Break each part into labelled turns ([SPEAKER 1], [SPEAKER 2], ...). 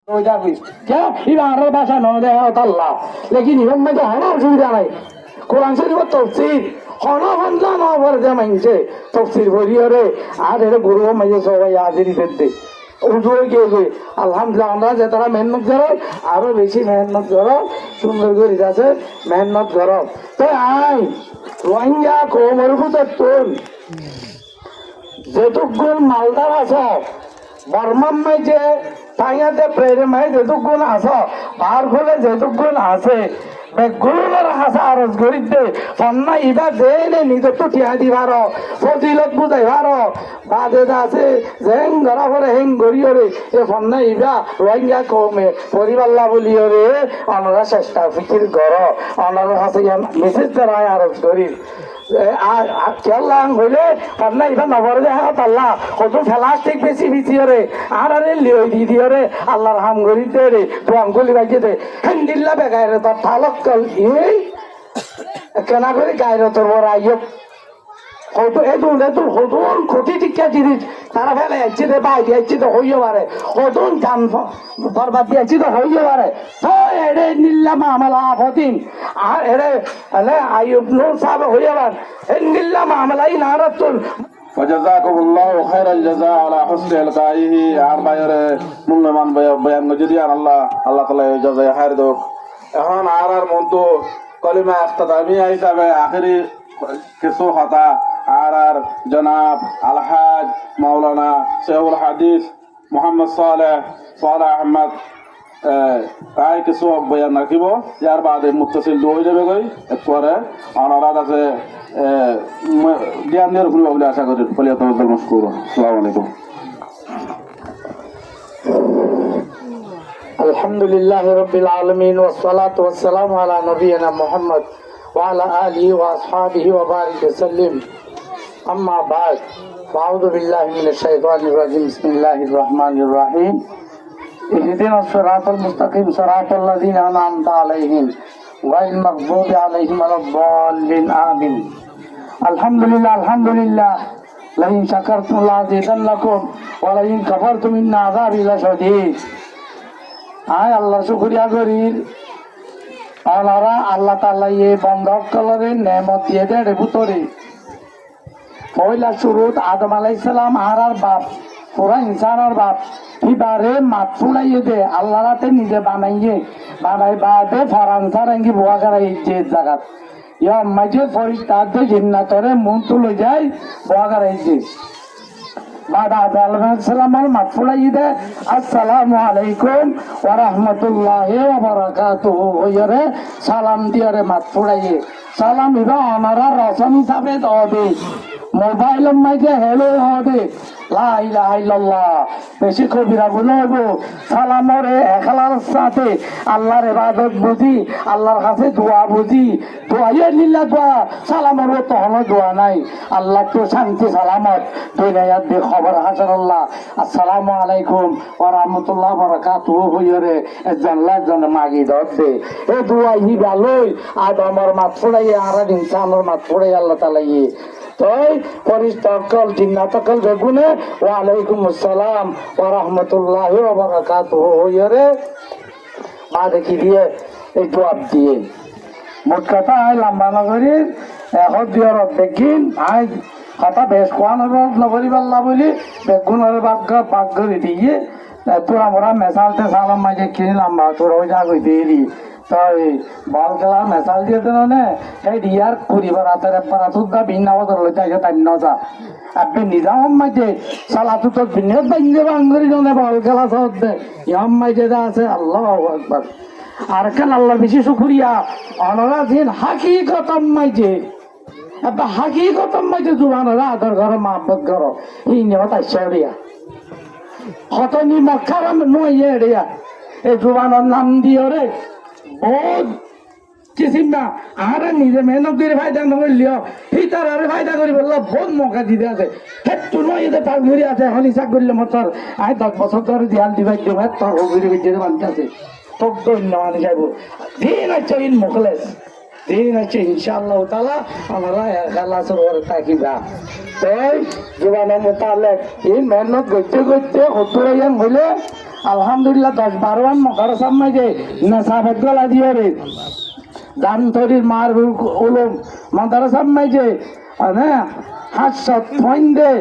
[SPEAKER 1] क्या इबार भाषा नौदे अल्लाह लेकिन इवन में हना सुविधा नहीं कुरान शरीफ तफसीर हना बंदा ना पर जमाइंचे तफसीर बोलिए रे आज ये गुरु मजे सोगा यादरी देते उजोर के अल्हम्दुलिल्लाह আমরা যেতারা মেহনত করো আরো বেশি মেহনত করো সুন্দর করে যাচ্ছে মেহনত করো তো আই রোহিঙ্গা কোমর কুতে তোল যেটুকুন মালদার আছে বর্মান মাইজে তাইয়াতে প্রেরমাই যেটুকুন আছে বার ফলে যেটুকুন আছে বেগুলোর হাসা আরজ করিতে ফন্না ইবা দেনে নিজে তো টিয়া দিবার ফজিলত বুঝাইবার বাদে আছে জেং ধরা পরে হেং গরিয়রে এ ফন্না ইবা রোহিঙ্গা কমে পরিবাল্লা বলিয়রে অনরা চেষ্টা ফিকির কর অনরা হাসে মেসেজ দেয় আরজ করি কেলাং হইলে ফন্না ইবা নবরে দেখা আল্লাহ কত প্লাস্টিক বেশি বিচিয়রে আর আরে লিও দি দিয়রে আল্লাহর হাম গরিতে রে তো আঙ্গুলি বাজিয়ে দে হেন্দিল্লা বেগাইরে তো থালক এই কেনা করে গাইরে তোর বড় আইয়ক হয়তো এদুন হদুন ক্ষতি টিকা জিনিস তারা ফেলে যাচ্ছে তো বাইরে যাচ্ছে তো হইয়ে পারে হদুন গান বরবাদ দিয়েছি তো হইয়ে পারে তো এড়ে নিলাম আমলা আফতিন আর এড়ে আইয়ুব নূর সাহেব হইয়ে পার নিলাম আমলাই নারাতুল
[SPEAKER 2] وجزاكم الله خير الجزاء على حسن إلقائه عرباير মূল্যবান বয়ান যদি আর আল্লাহ তাআলা জাযায়ে খায়ের দাও এখন আর মন্তু কলিমা ইখতিতামিয়া হিসাবে আখেরি কিছু কথা আর জনাব আলহাজ মাওলানা শেখুল হাদিস মোহাম্মদ সালেহ আহমদ তাই কিছু বয়ান রাখিব ইয়ার বাদে মুত্তাসিল দুই যাবে গই পরে অনারাত আছে জ্ঞান নিয়ে বলে আশা করি ফলিয়াতুল মশকুর আসসালামু আলাইকুম
[SPEAKER 1] আলহামদুলিল্লাহ রাব্বিল আলামিন ওয়াস সালাতু ওয়াস সালামু আলা নবিয়িনা মুহাম্মদ ওয়া আলা আলিহি ওয়া আসহাবিহি ওয়া বারিক ওয়া সাল্লিম আম্মা বা'দ ফাউযু বিল্লাহি মিনাশ শাইতানির রাজিম বিসমিল্লাহির রহমানির রহিম ইহদিনাস সিরাতাল মুস্তাকিম সিরাতাল লাযিনা আন'আমতা আলাইহিম গায়রিল মাগদুবি আলাইহিম ওয়ালাদ-দাল্লিন আমিন আলহামদুলিল্লাহ লাইন শাকারতুম লাযিদান্নাকুম ওয়া লাইন কাফারতুম ইন্না আযাবি লাশাদীদ আয় আল্লাহ শুকরিয়া করি ওনারা আল্লাহ তাআলা এই বন্ধক কলরে নেমত দিয়ে দেয় ভিতরে পয়লা শুরুত আদম আলাইহিস সালাম আর বাপ পুরা ইনসানের বাপ এবারে মাত ফুলাইয়ে দে আল্লাহ রাতে নিজে বানাই বাদে ফরানসা রঙ্গি বুয়া করাই যে জায়গা ইয়া মাঝে ফরিস্তাদে জিন্নাতরে মন তুলে যায় বুয়া করাই যে বাদা আদম আলাইহিস সালামের মাত ফুলাইয়ে দে আসসালামু আলাইকুম ওয়া রাহমাতুল্লাহি ওয়া বারাকাতুহু ওয়ারে সালাম দিয়ারে মাত ফুলাইয়ে সালাম ইবা ওনারা রসম হিসাবে দবে মোবাইলের মাঝে হেলো হবে লা ইলাহা ইল্লাল্লাহ বেশি কবিরা গুলো হইব সালামরে এখলার সাথে আল্লাহর ইবাদত বুঝি আল্লাহর কাছে দোয়া বুঝি দোয়াইয়ে লিল্লাহ দোয়া সালামর তো হলো দোয়া নাই আল্লাহ তো শান্তি সালামত দুনিয়াত বে খবর হাসানাল্লাহ আসসালামু আলাইকুম ওয়া রাহমাতুল্লাহি ওয়া বারাকাতুহু হইরে জানলা জন মাগি দতে এ দোয়া হি ভালোই আদমর মাত পড়াই আর ইনসানের মাত পড়াই আল্লাহ তাআলা তাই ফরিস্তাকল জিন্নাতকল বেগুনে ওয়া আলাইকুম আসসালাম ওয়া রাহমাতুল্লাহি ওয়া বারাকাতুহু হইরে বাদে কি দিয়ে এই জবাব দিয়ে মোট কথা লম্বা নগরী এখন দিয়র দেখিন আই কথা বেশ কোয়ানোর নগরী পাল্লা বলি বেগুনের বাগ করে দিয়ে তোরা মোরা মেশালতে সালাম মাঝে কিনে লম্বা তোরা ওই যা কই দিয়ে তাই বল খেলা মেশাল দিয়ে দেন নে সেই দিয়ার কুড়িবার হাতের একবার হাতুদা ভিন্ন বদল লইতে আসে তাই নজা আপনি নিজাম মাঝে সালাতু তো ভিন্ন বাইন্দে বাঙ্গরি জনে বল খেলা সদ দে ইয়াম মাঝে আছে আল্লাহু আকবার আর কেন আল্লাহ বেশি শুকরিয়া অনরা দিন হাকিকতম মাঝে একটা হাকিকতম মাঝে জুবানরা আদর ঘর মহব্বত ঘর এই নিয়ত আইসা হতনি মক্কার নইয়ে রেয়া এই জুবানের নাম দিয়ে রে বহুত কিসিম না আর নিজে মেহনত করে ফায়দা নকরিলিও সেই তার আর ফায়দা করি বললো বহুত মৌকা দিতে আছে হেতু নয় এতে পাল ঘুরি আছে এখন হিসাব করলে মতর আয় 10 বছর ধরে দিয়াল দিবাই দেব তোর ঘুরি বেঁচে বানতে আছে তোর দৈন্য মানে যাইব দিন আছে ইন মুখলেস দিন আছে ইনশাআল্লাহ তাআলা আমরা খালাস করে থাকিবা তাই জীবনের মোতালেক এই মেহনত করতে করতে হতুরাইয়ান হইলে আলহামদুলিল্লাহ 10-12 মাদ্রাসা মাঝে নেশাবত গলা দিয়ে রে দান্তরির মার উলুম মাদ্রাসা মাঝে হ্যাঁ হাসত ফাইন্দে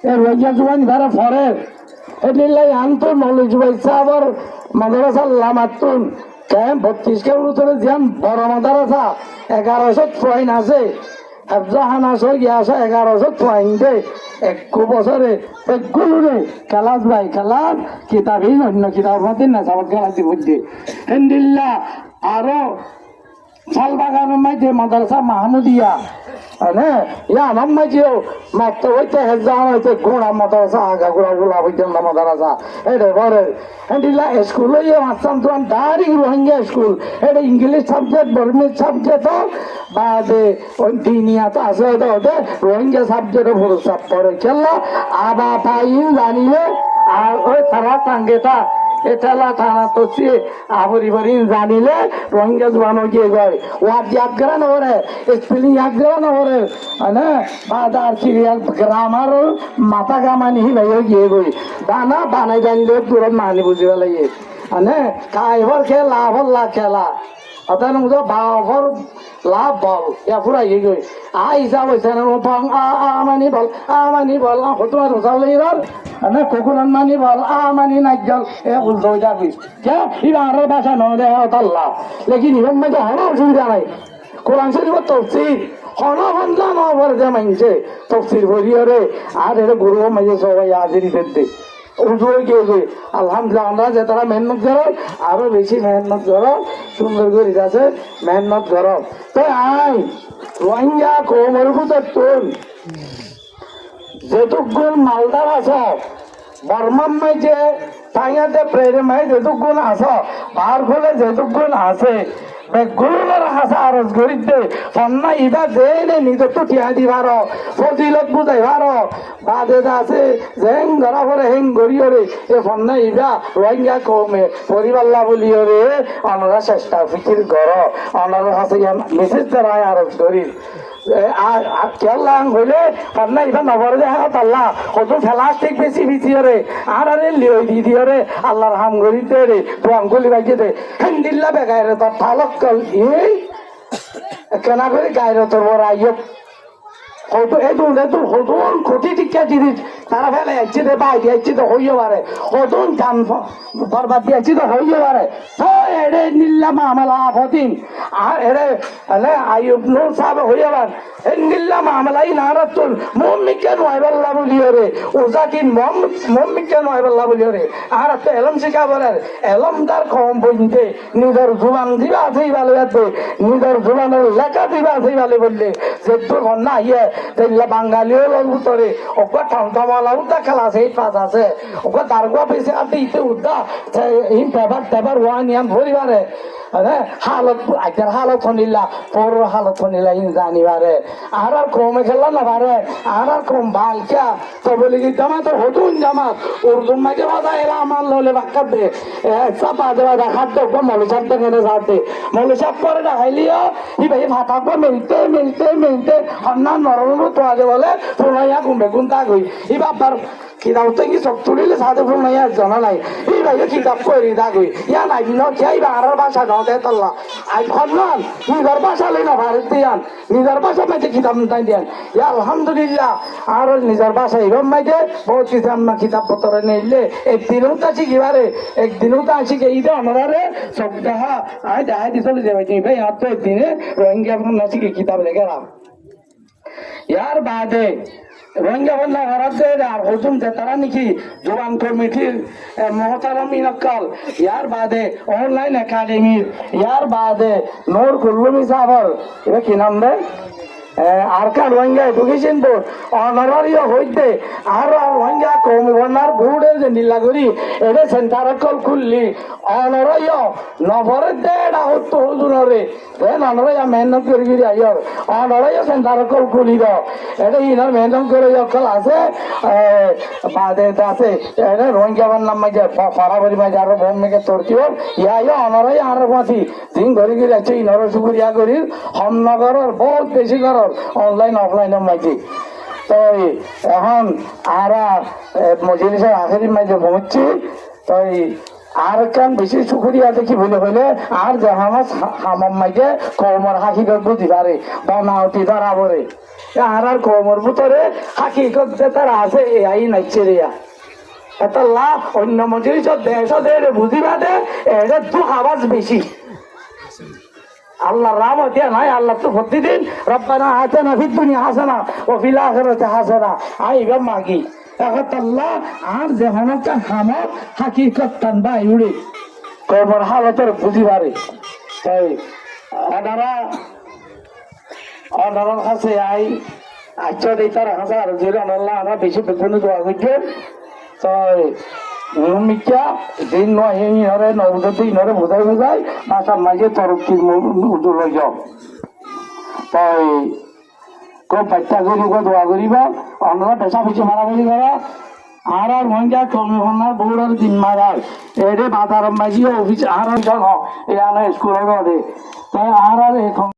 [SPEAKER 1] এ রোজা জুয়ান ভাড়া ফরে এদিলাই আনতো নলেজ বাইসা আবার মাদ্রাসা লামাতুন কেন 32 কে উত্তরে যেন বড় মাদ্রাসা 1100 পয়েন্ট আছে আফজাহানা সই গিয়াছে 1100 পয়েন্ট দে এক বছরে একগুলো খেলাস ভাই খেলার কিতাবই অন্য কিতাব মধ্যে না সব খেলাতে বুঝছে হিন্দিল্লা আরো শালবাগানের মাঝে মাদ্রাসা মাহমুদিয়া হ্যাঁ ইয়া আমার মাঝেও মাত্র হইতে হেজান হইতে গোড়া মাদ্রাসা আগা গোড়া গোলা পর্যন্ত মাদ্রাসা এটা বলে হিন্দিল্লা স্কুলে মাস্টার তোমার ডাইরেক্ট রোহিঙ্গা স্কুল এটা ইংলিশ সাবজেক্ট বর্মিজ সাবজেক্ট বাদে ওই দিনিয়া তো আছে ওটা রোহিঙ্গা সাবজেক্টে ভরসা পড়ে খেলা আবা পাইন জানিয়ে আর ওই তারা টাঙ্গেটা এটালা থানা তো আবরি বাড়ি জানিলে রোহিঙ্গা জোয়ানো গিয়ে যায় ওয়ার ইয়াদ করা না ওরে স্পেলিং ইয়াদ করা না ওরে মানে বাদার চিড়িয়া গ্রামার মাথা গামানি ভাই গিয়ে গই দানা বানাই জানিলে দূরত মানি বুঝিবা লাগে মানে কাইভর খেলা ভল্লা খেলা অর্থাৎ বাভর লাভ বল ইয়া পুরা ইয়ে গই আই যা বলছে না আমানি বল তোমার রোজালের না কোকুরান মানি বল আমানি নাজ্জাল এ উল্টো যাবি কে ইবারের ভাষা নয় আল্লাহ লেকিন ইবান মাঝে হলো অসুবিধা নাই কোরআন শরীফ তফসির হলো হন্লা নবর যে মানছে তফসির ভরিয়রে আর এর গুরু মাঝে সবাই হাজিরি দিতে উজুরে গিয়ে গই আলহামদুলিল্লাহ আমরা যে তারা মেহনত করো আরো বেশি মেহনত করো সুন্দর করে আছে মেহনত করো তো আই রোহিঙ্গা কোমর বুঝে তোর যেটুকুন মালদার আছে বর্মার মাঝে তাইয়াতে প্রেরে মাই যেটুকুন আছে পার খোলে যেটুকুন আছে বেগুনের হাসা আরজ করিতে ফন্না ইবা জেনে নিজে তো টিয়া দিবার ফজিলত বুঝাইবার বাদে আছে জেং ধরা পরে হেং গড়িয়রে এ ফন্না ইবা রোহিঙ্গা কমে পরিবাল্লা বলিয়রে অনরা চেষ্টা ফিকির গর অনরা হাসে মেসেজ দ্বারা আরজ করি হইলে পান্না ইবা নবর আল্লাহ কত ফেলাস্টিক বেশি ভিতরে আর আরে লিও দি দিয়রে আল্লাহর হাম গরিতে রে তো আঙ্গুলি বাজিয়ে দে হিন্দিল্লা বেগাইরে তো ফালক্কল এই কেনা করে গাইরে তোর বড় আইয়ক হয়তো এদুন হতুন ক্ষতি টিকা জিনিস তারা ফেলে যাচ্ছি তো বাই দিয়েছি তো হইয়ে পারে হতুন ধান বরবাদ দিয়েছি তো হইয়ে পারে তো এড়ে নিল্লাম আমলা আফতিন আর এড়ে আইয়ুব নূর সাহেব হইয়ে পার নিল্লাম আমলাই নারাতুল মুমিকে নয় বল্লা বলিও রে ওজাকিন মুমিকে নয় বল্লা বলিও রে আর তো এলম শিখা বলে এলমদার কম বইতে নিজের জুবান দিবা আছেই ভালো আছে নিজের জুবানের লেখা দিবা আছেই ভালো বললে যে তোর না ইয়ে তাইলে বাঙালিও উত্তরে ওকে ঠান্ডামালা উদ্দা খেলা আছে এই পাঁচ আছে ওকে দারগা পেয়েছে আর ইতে উদ্দা এই পেপার ওয়ান ইয়ান পরিবারে হালত আগের হালত শুনিলা পর হালত শুনিলা ইন জানিবারে আর কমে খেলা না পারে আর কম ভাল কে তো বলি কি জামাত হতুন জামাত উর্দুন মাঝে বাধা এরা আমার ললে বাক্কা দে চাপা দেওয়া দেখার তো মলসাপ দেখে যাতে মলসাপ করে দেখাইলিও ই ভাই ভাতাকবো মিলতে হন্না নরম তো আগে বলে প্রণয়া ঘুমে গুনতা গই ই বাবার কিতাব তো কি সব তুলিলে সাথে প্রণয়া জানা নাই এই ভাই কিতাব করি দা গই ইয়া নাই ন খাই বা আর ভাষা নাও দে তল্লা আই খন্নান নিজের ভাষা লই না ভারত দিয়ান নিজের ভাষা মাঝে কিতাব তাই দিয়ান ইয়া আলহামদুলিল্লাহ আর নিজের ভাষা এরম মাঝে বহুত কিছু আমরা কিতাব পত্র নিলে একদিনও তা শিখিবারে একদিনও তা শিখে ইদে অনারে সব দেখা আই দেখাই দি চলে যাবে ভাই আর তো একদিনে রোহিঙ্গা না শিখে কিতাব লেগে রাম ইয়ার বাদে রোহিঙ্গা বন্যা ভারতের আর হজুম যে তারা নাকি জোয়ান কমিটির মহতারাম ইনকাল ইয়ার বাদে অনলাইন একাডেমির ইয়ার বাদে নূর কুল্লুমি সাহর এটা কি নাম দেয় আরকা রোহিঙ্গা এডুকেশন বোর্ড অনারারিও হইতে আর রোহিঙ্গা কমি বন্যার বোর্ডের যে নীলাগরি এটা সেন্টার কল খুললি অনারাইও নবরের দে এটা হতো হজুনরে অনারাইয়া মেহনত করে গিয়ে আইয়র অনারাইও সেন্টার কল খুলি দাও এটা ইনার মেহনত করে কল আছে বাদে আছে এটা রোহিঙ্গা বন্যার মাঝে ফারাবাড়ি মাঝে আরো বোন মেঘে তোরতিও ইয়া অনারাই আর পাতি দিন ঘরে গিয়ে আছে ইনর সুকুরিয়া করি হমনগরের বহুত বেশি করর অনলাইন অফলাইনের মাঝে তো এখন আর মজলিসের আখেরি মাঝে পৌঁছছি তাই আর কান বেশি শুকুরিয়া দেখি বলে হইলে আর জাহামাজ হামাম মাইকে কমর হাকিগত বুঝি পারে বা নাওটি ধরা পড়ে আর কমর ভিতরে হাকিগত যে তার আছে এই নাইছে রিয়া এটা লাভ অন্য মজুরি দেশ বুঝি বাদে এটা দু আওয়াজ বেশি আল্লাহ রাম দিয়া নাই আল্লাহ তো প্রতিদিন রব্বানা আতানা ফিদ দুনিয়া হাসানা ও ফিল আখিরাতি হাসানা আইবা মাগি এখন আল্লাহ আর যেহনকা হামর হাকিকত টানবা ইউড়ে কবর হালতের বুঝি পারে তাই অনারার কাছে আচ্ছা দেই তার হাজার জিরা আল্লাহ আমরা বেশি বেতনে দোয়া করছেন তাই মিথ্যা দিন নয় হরে নবদী নরে বোঝাই বোঝাই মাসার মাঝে তরফটি উদুর হয়ে যাও তাই খুব বাচ্চা করি দোয়া করিবা অন্যরা পেশা পিছিয়ে মারামারি করা আর মহিলা কর্মী হন্যার বউরার দিন মারার এডে বাজার মাঝি অফিস আর স্কুলের তাই আর এখন